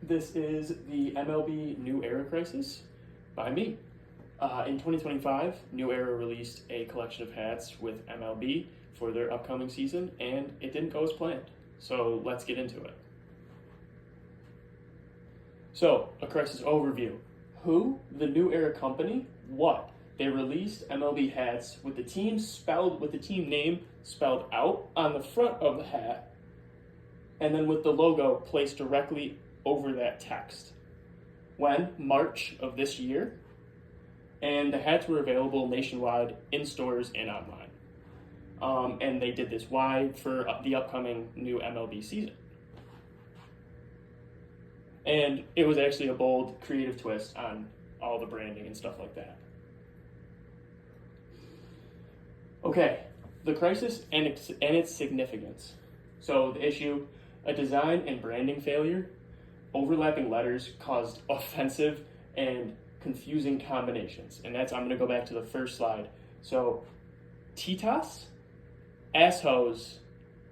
This is the MLB New Era Crisis by me. In 2025, New Era released a collection of hats with MLB for their upcoming season, and it didn't go as planned. So let's get into it. So, a crisis overview. Who? The New Era company? What? They released MLB hats with the team name spelled out on the front of the hat, and then with the logo placed directly over that text. When? March of this year. And the hats were available nationwide in stores and online. And they did this. Why? For the upcoming new MLB season. And it was actually a bold, creative twist on all the branding and stuff like that. Okay, the crisis and its significance. So the issue, a design and branding failure. Overlapping letters caused offensive and confusing combinations. And I'm going to go back to the first slide. So, titas, asshos,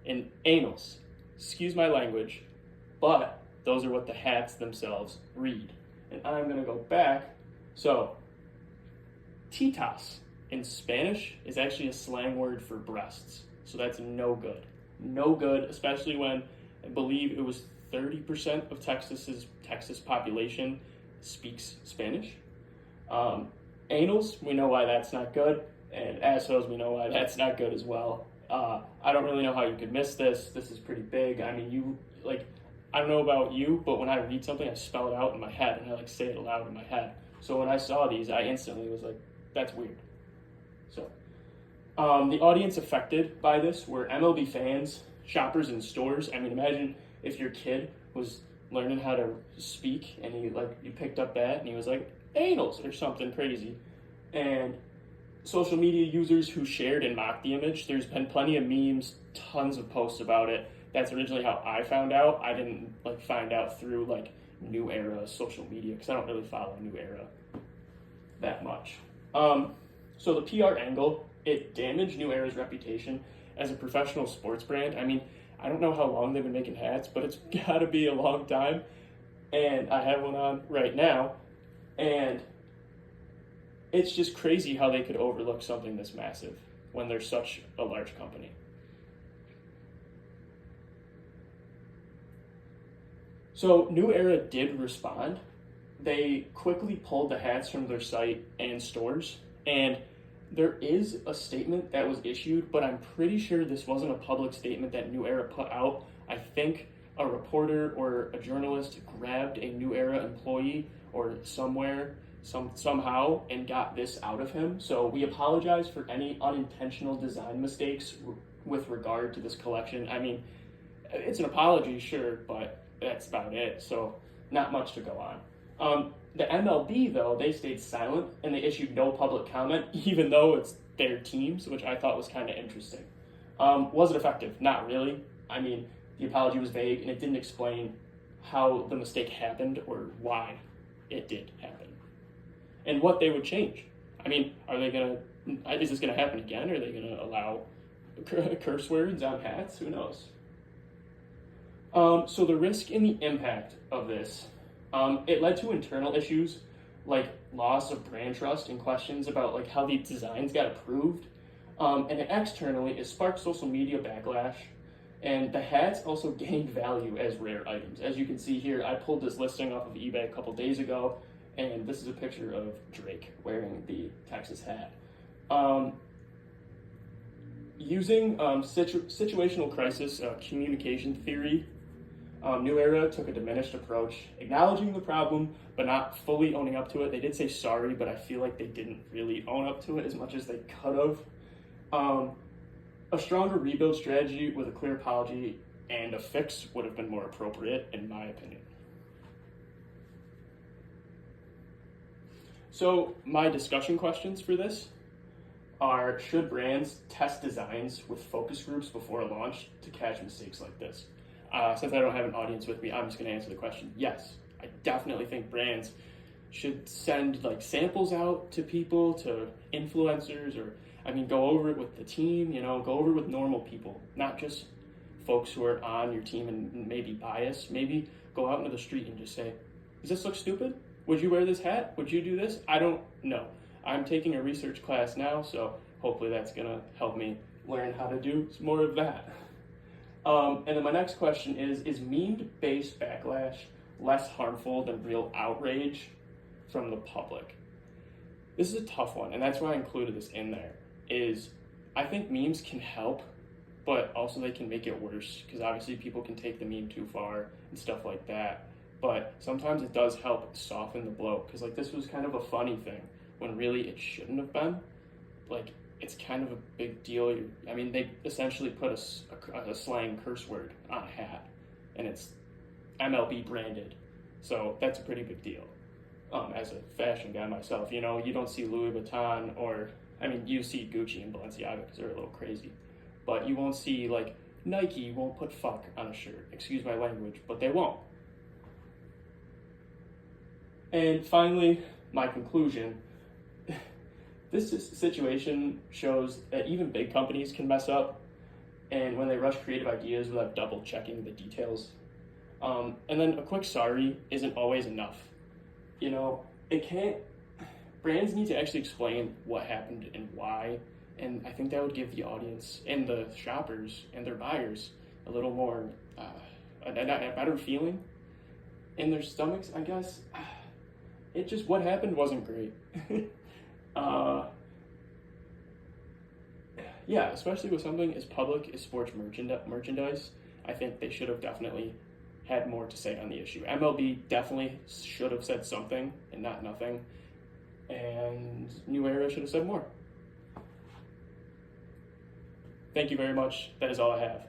and anals. Excuse my language, but those are what the hats themselves read. And I'm going to go back. So, titas in Spanish is actually a slang word for breasts. So that's no good. No good, especially when I believe it was 30% of Texas population speaks Spanish. Anals, we know why that's not good, and assholes, we know why that's not good as well. I don't really know how you could miss this. This is pretty big. I mean, I don't know about you, but when I read something, I spell it out in my head, and I say it aloud in my head. So when I saw these, I instantly was like, that's weird. So, the audience affected by this were MLB fans, shoppers in stores. I mean, imagine if your kid was learning how to speak and you picked up that and he was like, anals or something crazy. And social media users who shared and mocked the image, there's been plenty of memes, tons of posts about it. That's originally how I found out. I didn't find out through New Era social media because I don't really follow New Era that much. So the PR angle, it damaged New Era's reputation as a professional sports brand. I mean, I don't know how long they've been making hats, but it's got to be a long time. And I have one on right now. And it's just crazy how they could overlook something this massive when they're such a large company. So New Era did respond. They quickly pulled the hats from their site and stores. And there is a statement that was issued, but I'm pretty sure this wasn't a public statement that New Era put out. I think a reporter or a journalist grabbed a New Era employee or somehow and got this out of him. So we apologize for any unintentional design mistakes with regard to this collection. I mean, it's an apology, sure, but that's about it. So not much to go on. The MLB, though, they stayed silent and they issued no public comment, even though it's their teams, which I thought was kind of interesting. Was it effective? Not really. I mean, the apology was vague and it didn't explain how the mistake happened or why it did happen and what they would change. I mean, is this going to happen again? Are they going to allow curse words on hats? Who knows? So the risk and the impact of this. It led to internal issues like loss of brand trust and questions about how the designs got approved. And externally, it sparked social media backlash. And the hats also gained value as rare items. As you can see here, I pulled this listing off of eBay a couple days ago, and this is a picture of Drake wearing the Texas hat. Using situational crisis communication theory, New Era took a diminished approach, acknowledging the problem, but not fully owning up to it. They did say sorry, but I feel like they didn't really own up to it as much as they could have. A stronger rebuild strategy with a clear apology and a fix would have been more appropriate, in my opinion. So my discussion questions for this are, should brands test designs with focus groups before a launch to catch mistakes like this? Since I don't have an audience with me, I'm just going to answer the question. Yes, I definitely think brands should send samples out to people, to influencers, or go over it with the team, go over it with normal people, not just folks who are on your team and maybe biased, maybe go out into the street and just say, does this look stupid? Would you wear this hat? Would you do this? I don't know. I'm taking a research class now, so hopefully that's going to help me learn how to do more of that. And then my next question is meme-based backlash less harmful than real outrage from the public? This is a tough one, and that's why I included this in there, is I think memes can help, but also they can make it worse, because obviously people can take the meme too far and stuff like that. But sometimes it does help soften the blow, because like this was kind of a funny thing, when really it shouldn't have been. Like, it's kind of a big deal. I mean, they essentially put a slang curse word on a hat, and it's MLB branded. So that's a pretty big deal. As a fashion guy myself, you know, you don't see Louis Vuitton you see Gucci and Balenciaga because they're a little crazy. But you won't see, like, Nike won't put fuck on a shirt. Excuse my language, but they won't. And finally, my conclusion. This situation shows that even big companies can mess up, and when they rush creative ideas without double checking the details. And then a quick sorry isn't always enough. You know, brands need to actually explain what happened and why, and I think that would give the audience and the shoppers and their buyers a little more, a better feeling in their stomachs, I guess. What happened wasn't great. Yeah, especially with something as public as sports merchandise, I think they should have definitely had more to say on the issue. MLB definitely should have said something and not nothing, and New Era should have said more. Thank you very much. That is all I have.